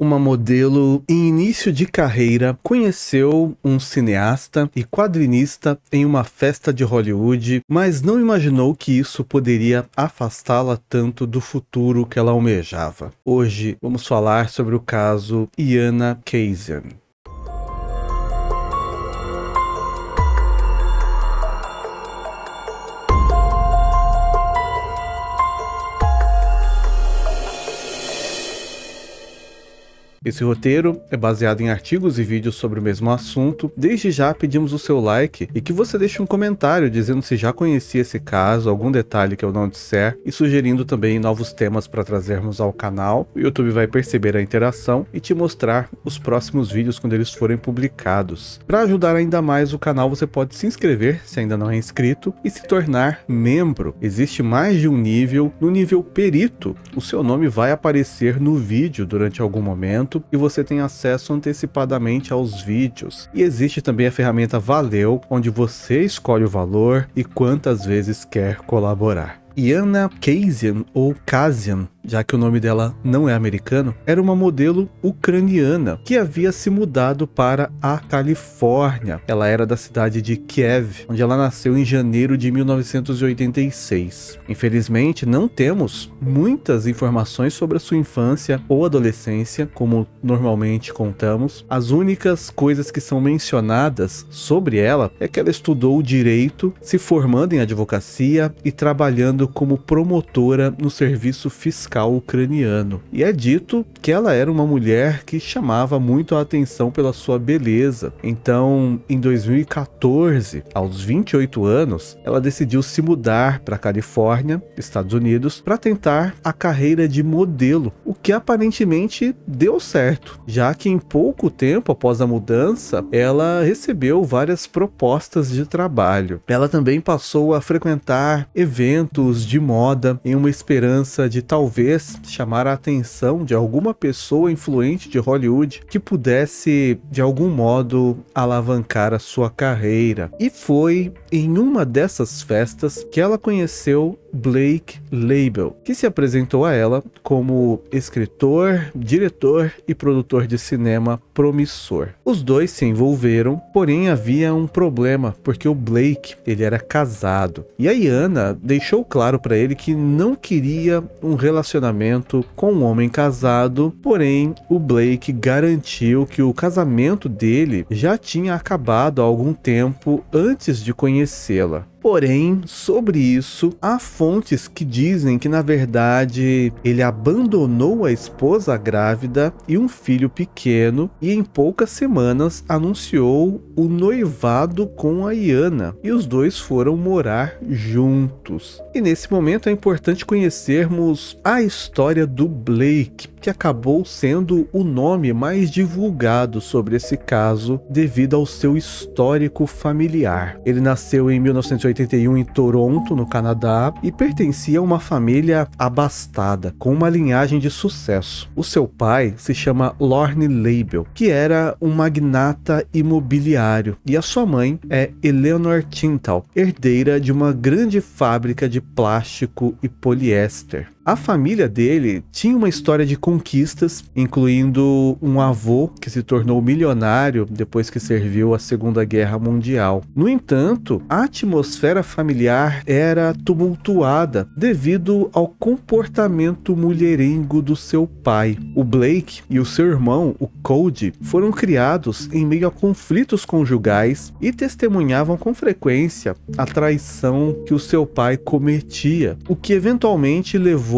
Uma modelo em início de carreira conheceu um cineasta e quadrinista em uma festa de Hollywood, mas não imaginou que isso poderia afastá-la tanto do futuro que ela almejava. Hoje vamos falar sobre o caso Iana Kaysen. Esse roteiro é baseado em artigos e vídeos sobre o mesmo assunto. Desde já pedimos o seu like e que você deixe um comentário dizendo se já conhecia esse caso, algum detalhe que eu não disser e sugerindo também novos temas para trazermos ao canal. O YouTube vai perceber a interação e te mostrar os próximos vídeos quando eles forem publicados. Para ajudar ainda mais o canal, você pode se inscrever se ainda não é inscrito e se tornar membro. Existe mais de um nível. No nível perito, o seu nome vai aparecer no vídeo durante algum momento e você tem acesso antecipadamente aos vídeos. E existe também a ferramenta Valeu, onde você escolhe o valor e quantas vezes quer colaborar. Iana Kaysen, ou Kasian, já que o nome dela não é americano, era uma modelo ucraniana que havia se mudado para a Califórnia. Ela era da cidade de Kiev, onde ela nasceu em janeiro de 1986. Infelizmente, não temos muitas informações sobre a sua infância ou adolescência, como normalmente contamos. As únicas coisas que são mencionadas sobre ela é que ela estudou direito, se formando em advocacia e trabalhando como promotora no serviço fiscal ucraniano. E é dito que ela era uma mulher que chamava muito a atenção pela sua beleza. Então, em 2014, aos 28 anos, ela decidiu se mudar para a Califórnia, Estados Unidos, para tentar a carreira de modelo, o que aparentemente deu certo, já que em pouco tempo após a mudança, ela recebeu várias propostas de trabalho. Ela também passou a frequentar eventos de moda em uma esperança de talvez chamar a atenção de alguma pessoa influente de Hollywood que pudesse de algum modo alavancar a sua carreira. E foi em uma dessas festas que ela conheceu Blake Label, que se apresentou a ela como escritor, diretor e produtor de cinema promissor. Os dois se envolveram, porém havia um problema, porque o Blake, ele era casado, e a Iana deixou claro para ele que não queria um relacionamento com um homem casado, porém o Blake garantiu que o casamento dele já tinha acabado há algum tempo antes de conhecê-la. Porém, sobre isso, há fontes que dizem que, na verdade, ele abandonou a esposa grávida e um filho pequeno e em poucas semanas anunciou o noivado com a Iana e os dois foram morar juntos. E nesse momento é importante conhecermos a história do Blake, que acabou sendo o nome mais divulgado sobre esse caso devido ao seu histórico familiar. Ele nasceu em 1981 em Toronto, no Canadá, e pertencia a uma família abastada, com uma linhagem de sucesso. O seu pai se chama Lorne Label, que era um magnata imobiliário, e a sua mãe é Eleanor Tintal, herdeira de uma grande fábrica de plástico e poliéster. A família dele tinha uma história de conquistas, incluindo um avô que se tornou milionário depois que serviu a Segunda Guerra Mundial. No entanto, a atmosfera familiar era tumultuada devido ao comportamento mulherengo do seu pai. O Blake e o seu irmão, o Cody, foram criados em meio a conflitos conjugais e testemunhavam com frequência a traição que o seu pai cometia, o que eventualmente levou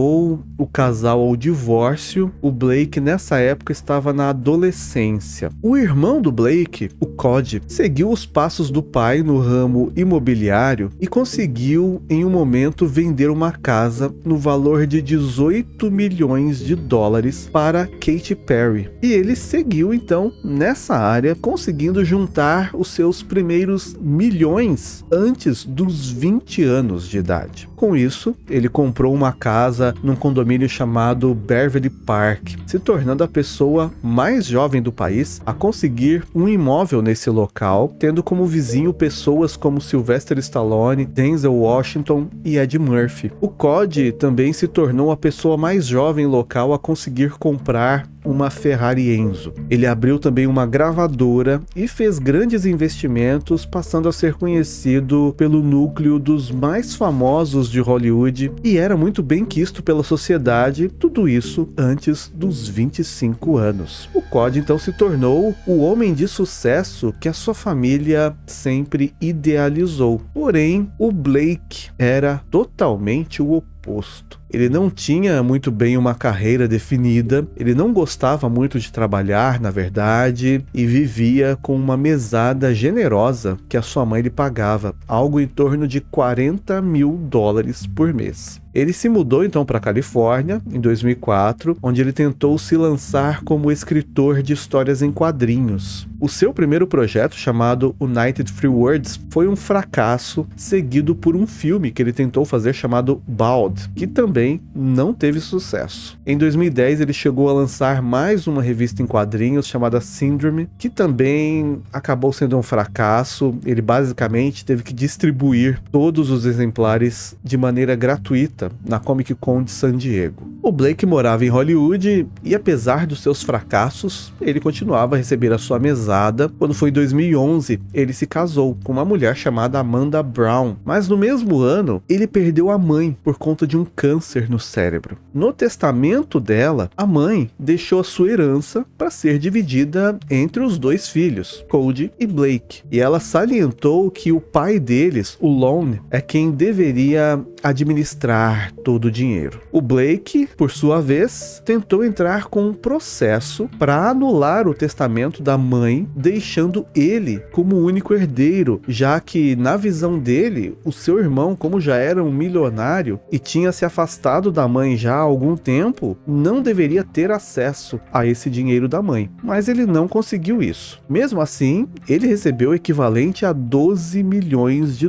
o casal ao divórcio. O Blake nessa época estava na adolescência. O irmão do Blake, o Cody, seguiu os passos do pai no ramo imobiliário e conseguiu em um momento vender uma casa no valor de 18 milhões de dólares para Katy Perry. E ele seguiu então nessa área, conseguindo juntar os seus primeiros milhões antes dos 20 anos de idade. Com isso, ele comprou uma casa num condomínio chamado Beverly Park, se tornando a pessoa mais jovem do país a conseguir um imóvel nesse local, tendo como vizinho pessoas como Sylvester Stallone, Denzel Washington e Eddie Murphy. O Cody também se tornou a pessoa mais jovem local a conseguir comprar uma Ferrari Enzo. Ele abriu também uma gravadora e fez grandes investimentos, passando a ser conhecido pelo núcleo dos mais famosos de Hollywood e era muito bem quisto pela sociedade, tudo isso antes dos 25 anos. O Cody então se tornou o homem de sucesso que a sua família sempre idealizou. Porém, o Blake era totalmente o oposto. Ele não tinha muito bem uma carreira definida, ele não gostava muito de trabalhar, na verdade, e vivia com uma mesada generosa que a sua mãe lhe pagava, algo em torno de $40 mil por mês. Ele se mudou então para a Califórnia em 2004, onde ele tentou se lançar como escritor de histórias em quadrinhos. O seu primeiro projeto, chamado United Free Words, foi um fracasso, seguido por um filme que ele tentou fazer chamado Bald, que também não teve sucesso. Em 2010 ele chegou a lançar mais uma revista em quadrinhos chamada Syndrome, que também acabou sendo um fracasso. Ele basicamente teve que distribuir todos os exemplares de maneira gratuita na Comic Con de San Diego. O Blake morava em Hollywood e, apesar dos seus fracassos, ele continuava a receber a sua mesada. Quando foi em 2011, ele se casou com uma mulher chamada Amanda Brown, mas no mesmo ano ele perdeu a mãe por conta de um câncer no cérebro. No testamento dela, a mãe deixou a sua herança para ser dividida entre os dois filhos, Cody e Blake, e ela salientou que o pai deles, o Lone, é quem deveria administrar todo o dinheiro. O Blake, por sua vez, tentou entrar com um processo para anular o testamento da mãe, deixando ele como o único herdeiro, já que, na visão dele, o seu irmão, como já era um milionário e tinha se afastado da mãe já há algum tempo, não deveria ter acesso a esse dinheiro da mãe. Mas ele não conseguiu isso. Mesmo assim, ele recebeu o equivalente a $12 milhões,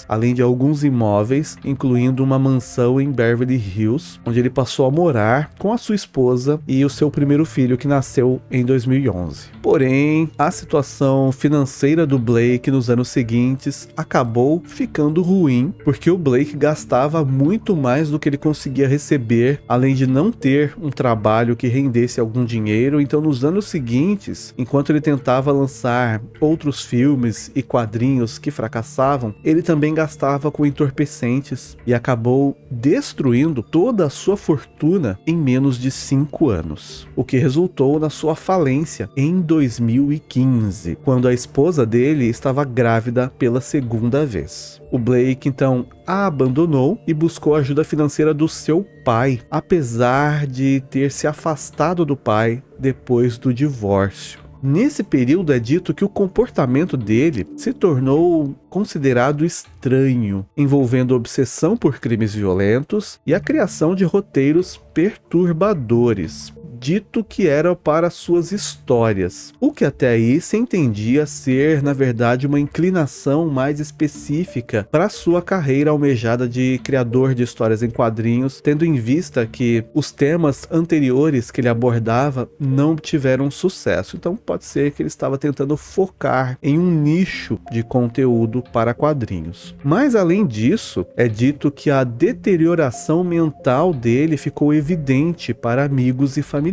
além de alguns imóveis, incluindo uma mansão em Beverly Hills, onde ele passou a morar com a sua esposa e o seu primeiro filho, que nasceu em 2011. Porém, a situação financeira do Blake nos anos seguintes acabou ficando ruim, porque o Blake gastava muito mais do que ele conseguia receber, além de não ter um trabalho que rendesse algum dinheiro. Então, nos anos seguintes, enquanto ele tentava lançar outros filmes e quadrinhos que fracassavam, ele também gastava com entorpecentes e acabou destruindo toda a sua fortuna em menos de 5 anos, o que resultou na sua falência em 2015, quando a esposa dele estava grávida pela segunda vez. O Blake então a abandonou e buscou a ajuda financeira do seu pai, apesar de ter se afastado do pai depois do divórcio. Nesse período é dito que o comportamento dele se tornou considerado estranho, envolvendo obsessão por crimes violentos e a criação de roteiros perturbadores, dito que era para suas histórias, o que até aí se entendia ser, na verdade, uma inclinação mais específica para sua carreira almejada de criador de histórias em quadrinhos, tendo em vista que os temas anteriores que ele abordava não tiveram sucesso. Então pode ser que ele estava tentando focar em um nicho de conteúdo para quadrinhos. Mas além disso, é dito que a deterioração mental dele ficou evidente para amigos e familiares,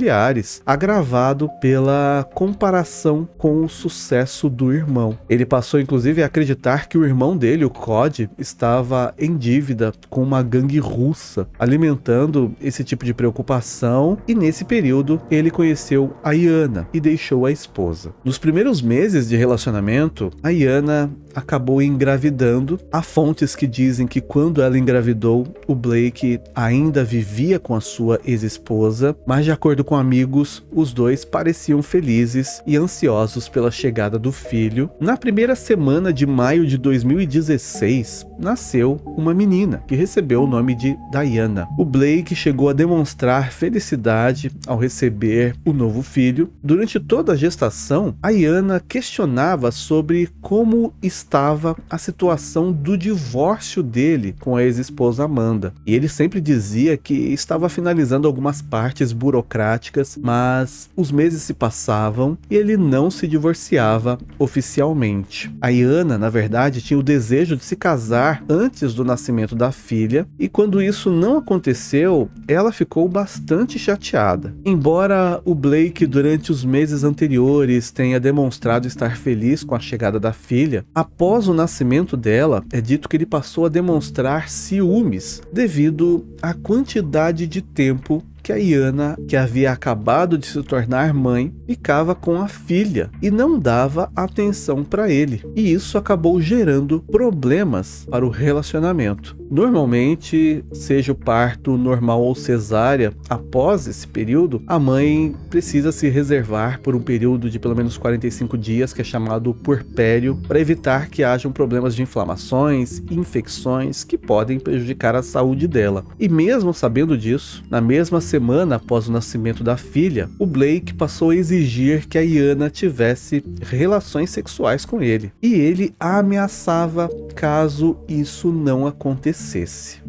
agravado pela comparação com o sucesso do irmão. Ele passou inclusive a acreditar que o irmão dele, o Cody, estava em dívida com uma gangue russa, alimentando esse tipo de preocupação, e nesse período ele conheceu a Iana e deixou a esposa. Nos primeiros meses de relacionamento, a Iana acabou engravidando. Há fontes que dizem que quando ela engravidou, o Blake ainda vivia com a sua ex-esposa, mas de acordo com amigos, os dois pareciam felizes e ansiosos pela chegada do filho. Na primeira semana de maio de 2016, nasceu uma menina, que recebeu o nome de Diana. O Blake chegou a demonstrar felicidade ao receber o novo filho. Durante toda a gestação, a Diana questionava sobre como estava a situação do divórcio dele com a ex-esposa Amanda. E ele sempre dizia que estava finalizando algumas partes burocráticas, mas os meses se passavam e ele não se divorciava oficialmente. A Iana, na verdade, tinha o desejo de se casar casar antes do nascimento da filha, e quando isso não aconteceu, ela ficou bastante chateada. Embora o Blake, durante os meses anteriores, tenha demonstrado estar feliz com a chegada da filha, após o nascimento dela, é dito que ele passou a demonstrar ciúmes devido à quantidade de tempo que a Iana, que havia acabado de se tornar mãe, ficava com a filha e não dava atenção para ele. E isso acabou gerando problemas para o relacionamento. Normalmente, seja o parto normal ou cesárea, após esse período, a mãe precisa se reservar por um período de pelo menos 45 dias, que é chamado puerpério, para evitar que hajam problemas de inflamações e infecções que podem prejudicar a saúde dela. E mesmo sabendo disso, na mesma semana após o nascimento da filha, o Blake passou a exigir que a Iana tivesse relações sexuais com ele. E ele a ameaçava caso isso não acontecesse.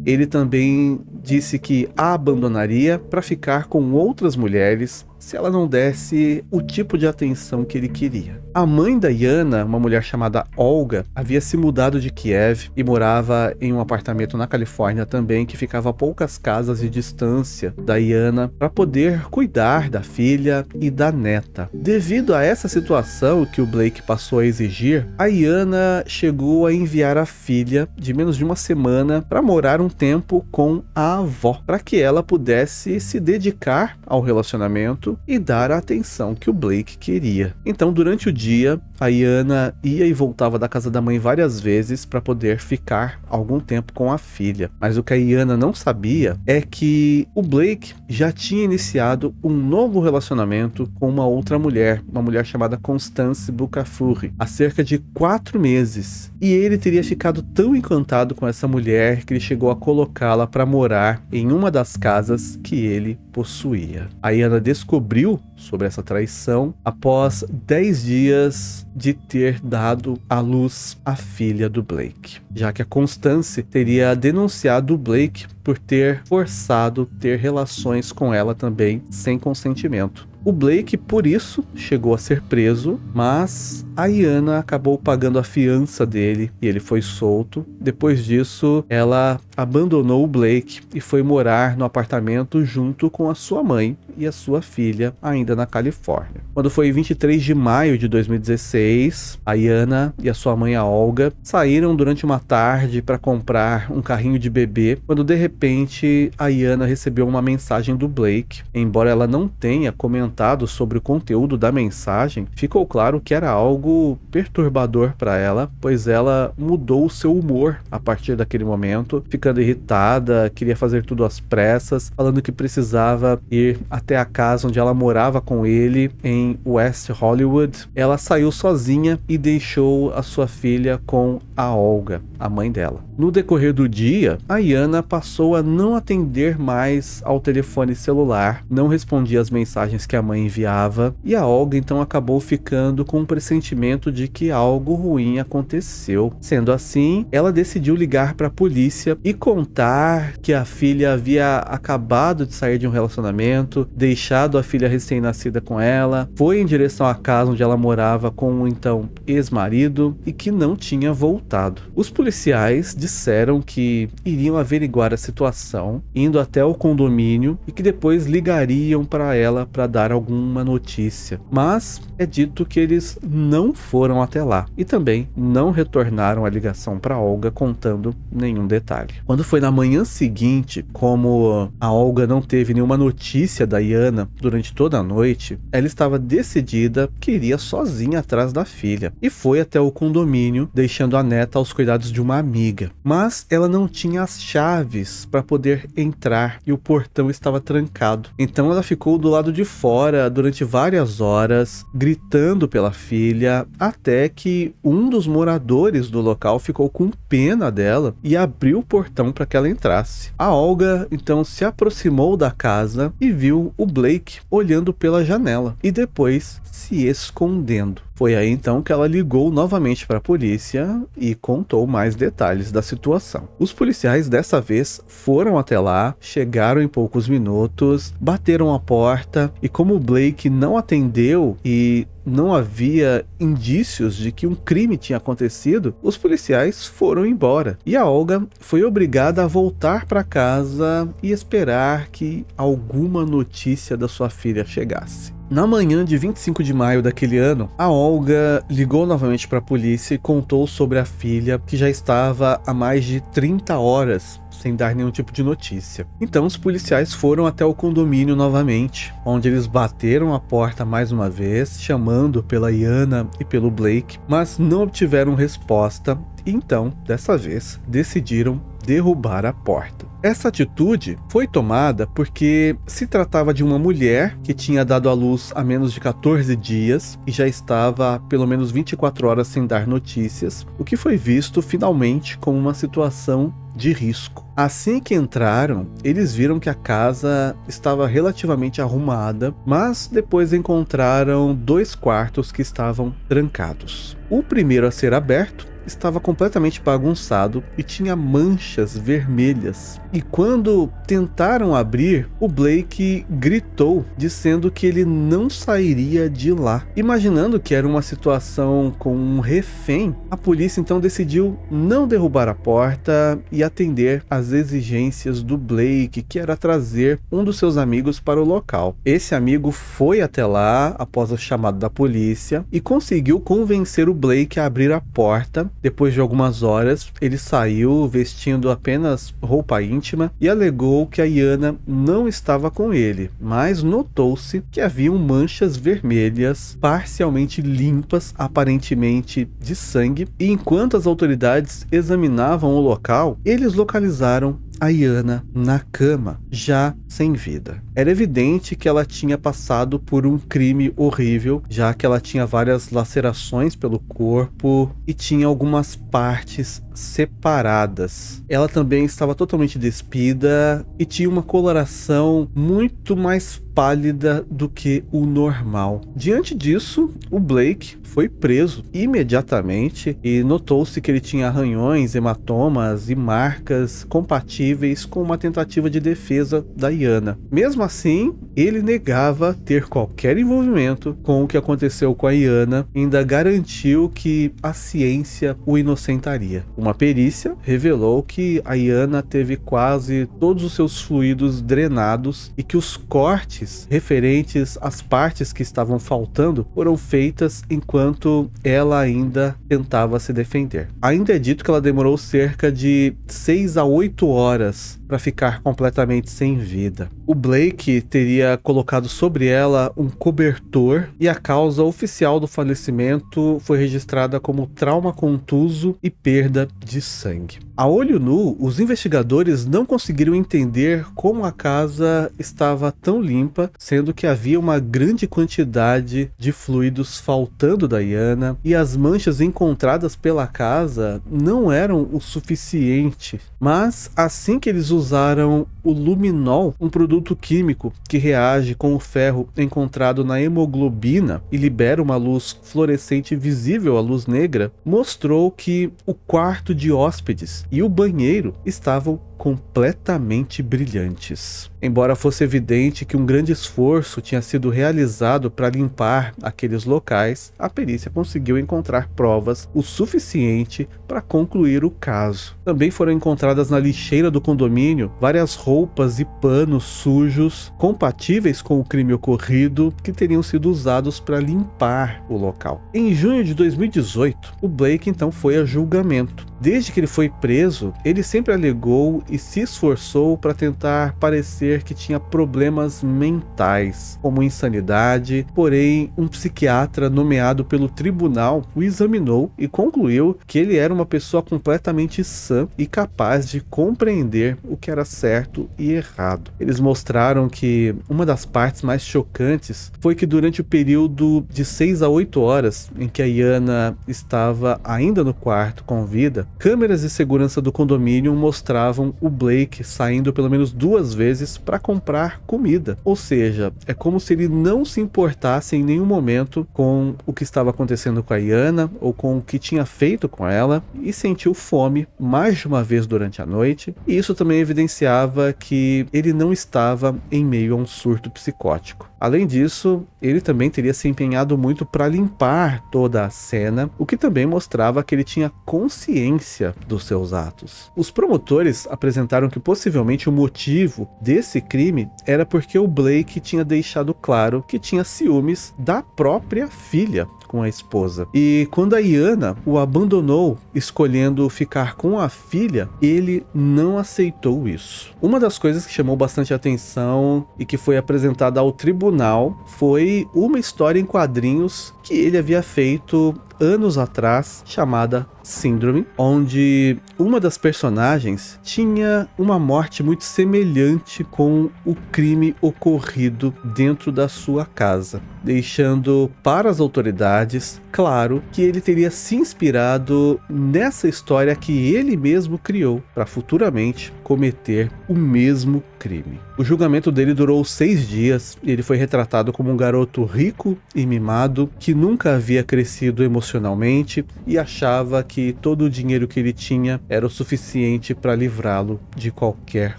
Ele também disse que a abandonaria para ficar com outras mulheres se ela não desse o tipo de atenção que ele queria. A mãe da Iana, uma mulher chamada Olga, havia se mudado de Kiev e morava em um apartamento na Califórnia também, que ficava a poucas casas de distância da Iana, para poder cuidar da filha e da neta. Devido a essa situação que o Blake passou a exigir, a Iana chegou a enviar a filha de menos de uma semana para morar um tempo com a avó, para que ela pudesse se dedicar ao relacionamento e dar a atenção que o Blake queria. Então, durante o dia, a Iana ia e voltava da casa da mãe várias vezes para poder ficar algum tempo com a filha. Mas o que a Iana não sabia é que o Blake já tinha iniciado um novo relacionamento com uma outra mulher, uma mulher chamada Constance Bukafuri, há cerca de 4 meses. E ele teria ficado tão encantado com essa mulher que ele chegou a colocá-la para morar em uma das casas que ele possuía. A Iana descobriu sobre essa traição após 10 dias de ter dado à luz a filha do Blake, já que a Constance teria denunciado o Blake por ter forçado ter relações com ela também sem consentimento. O Blake, por isso, chegou a ser preso, mas a Iana acabou pagando a fiança dele e ele foi solto. Depois disso, ela abandonou o Blake e foi morar no apartamento junto com a sua mãe e a sua filha, ainda na Califórnia. Quando foi 23 de maio de 2016, a Iana e a sua mãe, a Olga, saíram durante uma tarde para comprar um carrinho de bebê, quando de repente a Iana recebeu uma mensagem do Blake. Embora ela não tenha comentado sobre o conteúdo da mensagem, ficou claro que era algo perturbador para ela, pois ela mudou o seu humor a partir daquele momento, ficando irritada, queria fazer tudo às pressas, falando que precisava ir até a casa onde ela morava com ele, em West Hollywood. Ela saiu sozinha e deixou a sua filha com a Olga, a mãe dela. No decorrer do dia, a Iana passou a não atender mais ao telefone celular, não respondia às mensagens que a mãe enviava, e a Olga então acabou ficando com um pressentimento de que algo ruim aconteceu. Sendo assim, ela decidiu ligar para a polícia e contar que a filha havia acabado de sair de um relacionamento, deixado a filha recém-nascida com ela, foi em direção à casa onde ela morava com o então ex-marido e que não tinha voltado. Os policiais disseram que iriam averiguar a situação, indo até o condomínio, e que depois ligariam para ela para dar alguma notícia. Mas é dito que eles não foram até lá e também não retornaram a ligação para Olga contando nenhum detalhe. Quando foi na manhã seguinte, como a Olga não teve nenhuma notícia da Iana durante toda a noite, ela estava decidida que iria sozinha atrás da filha e foi até o condomínio, deixando a neta aos cuidados de uma amiga. Mas ela não tinha as chaves para poder entrar e o portão estava trancado. Então ela ficou do lado de fora durante várias horas, gritando pela filha, até que um dos moradores do local ficou com pena dela e abriu o portão para que ela entrasse. A Olga então se aproximou da casa e viu o Blake olhando pela janela e depois se escondendo. Foi aí então que ela ligou novamente para a polícia e contou mais detalhes da situação. Os policiais dessa vez foram até lá, chegaram em poucos minutos, bateram a porta e como o Blake não atendeu e não havia indícios de que um crime tinha acontecido, os policiais foram embora. E a Olga foi obrigada a voltar para casa e esperar que alguma notícia da sua filha chegasse. Na manhã de 25 de maio daquele ano, a Olga ligou novamente para a polícia e contou sobre a filha que já estava há mais de 30 horas sem dar nenhum tipo de notícia. Então os policiais foram até o condomínio novamente, onde eles bateram a porta mais uma vez, chamando pela Iana e pelo Blake, mas não obtiveram resposta. Então, dessa vez, decidiram derrubar a porta. Essa atitude foi tomada porque se tratava de uma mulher que tinha dado à luz há menos de 14 dias e já estava há pelo menos 24 horas sem dar notícias, o que foi visto finalmente como uma situação de risco. Assim que entraram, eles viram que a casa estava relativamente arrumada, mas depois encontraram 2 quartos que estavam trancados. O primeiro a ser aberto estava completamente bagunçado e tinha manchas vermelhas. E quando tentaram abrir, o Blake gritou, dizendo que ele não sairia de lá. Imaginando que era uma situação com um refém, a polícia então decidiu não derrubar a porta e atender às exigências do Blake, que era trazer um dos seus amigos para o local. Esse amigo foi até lá após o chamado da polícia e conseguiu convencer o Blake a abrir a porta. Depois de algumas horas, ele saiu vestindo apenas roupa íntima e alegou que a Iana não estava com ele, mas notou-se que haviam manchas vermelhas parcialmente limpas, aparentemente de sangue, e enquanto as autoridades examinavam o local, eles localizaram a Iana na cama, já sem vida. Era evidente que ela tinha passado por um crime horrível, já que ela tinha várias lacerações pelo corpo e tinha algumas partes separadas. Ela também estava totalmente despida e tinha uma coloração muito mais pálida do que o normal. Diante disso, o Blake foi preso imediatamente e notou-se que ele tinha arranhões, hematomas e marcas compatíveis com uma tentativa de defesa da Iana. Mesmo assim, ele negava ter qualquer envolvimento com o que aconteceu com a Iana e ainda garantiu que a ciência o inocentaria. Uma perícia revelou que a Iana teve quase todos os seus fluidos drenados e que os cortes referentes às partes que estavam faltando foram feitas enquanto ela ainda tentava se defender. Ainda é dito que ela demorou cerca de 6 a 8 horas para ficar completamente sem vida. O Blake teria colocado sobre ela um cobertor e a causa oficial do falecimento foi registrada como trauma contuso e perda de sangue. A olho nu, os investigadores não conseguiram entender como a casa estava tão limpa, sendo que havia uma grande quantidade de fluidos faltando da Iana e as manchas encontradas pela casa não eram o suficiente. Mas assim que eles usaram o luminol, um produto químico que reage com o ferro encontrado na hemoglobina e libera uma luz fluorescente visível à luz negra, mostrou que o quarto de hóspedes e o banheiro estavam completamente brilhantes. Embora fosse evidente que um grande esforço tinha sido realizado para limpar aqueles locais, a perícia conseguiu encontrar provas o suficiente para concluir o caso. Também foram encontradas na lixeira do condomínio várias roupas e panos sujos compatíveis com o crime ocorrido que teriam sido usados para limpar o local. Em junho de 2018, o Blake então foi a julgamento. Desde que ele foi preso, ele sempre alegou e se esforçou para tentar parecer que tinha problemas mentais, como insanidade, porém um psiquiatra nomeado pelo tribunal o examinou e concluiu que ele era uma pessoa completamente sã e capaz de compreender o que era certo e errado. Eles mostraram que uma das partes mais chocantes foi que durante o período de 6 a 8 horas em que a Iana estava ainda no quarto com vida, câmeras de segurança do condomínio mostravam o Blake saindo pelo menos 2 vezes para comprar comida. Ou seja, é como se ele não se importasse em nenhum momento com o que estava acontecendo com a Iana ou com o que tinha feito com ela, e sentiu fome mais de uma vez durante a noite, e isso também evidenciava que ele não estava em meio a um surto psicótico. Além disso, ele também teria se empenhado muito para limpar toda a cena, o que também mostrava que ele tinha consciência dos seus atos. Os promotores apresentaram que possivelmente o motivo desse crime era porque o Blake tinha deixado claro que tinha ciúmes da própria filha com a esposa. E quando a Iana o abandonou, escolhendo ficar com a filha, ele não aceitou isso. Uma das coisas que chamou bastante atenção e que foi apresentada ao tribunal foi uma história em quadrinhos que ele havia feito anos atrás, chamada Síndrome, onde uma das personagens tinha uma morte muito semelhante com o crime ocorrido dentro da sua casa, deixando para as autoridades claro que ele teria se inspirado nessa história que ele mesmo criou para futuramente cometer o mesmo crime. O julgamento dele durou 6 dias e ele foi retratado como um garoto rico e mimado que nunca havia crescido emocionalmente e achava que todo o dinheiro que ele tinha era o suficiente para livrá-lo de qualquer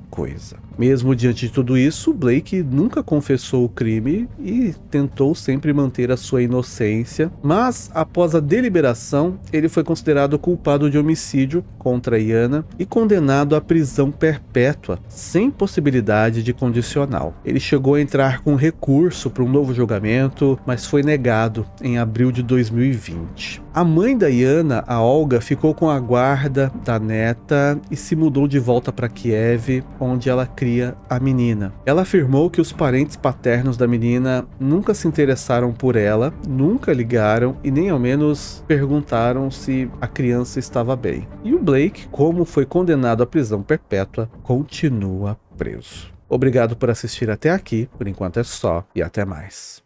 coisa. Mesmo diante de tudo isso, Blake nunca confessou o crime e tentou sempre manter a sua inocência, mas após a deliberação, ele foi considerado culpado de homicídio contra Iana e condenado à prisão perpétua, sem possibilidade de condicional. Ele chegou a entrar com recurso para um novo julgamento, mas foi negado em abril de 2020. A mãe da Iana, a Olga, ficou com a guarda da neta e se mudou de volta para Kiev, onde ela cria a menina. Ela afirmou que os parentes paternos da menina nunca se interessaram por ela, nunca ligaram e nem ao menos perguntaram se a criança estava bem. E o Blake, como foi condenado à prisão perpétua, continua preso. Obrigado por assistir até aqui, por enquanto é só e até mais.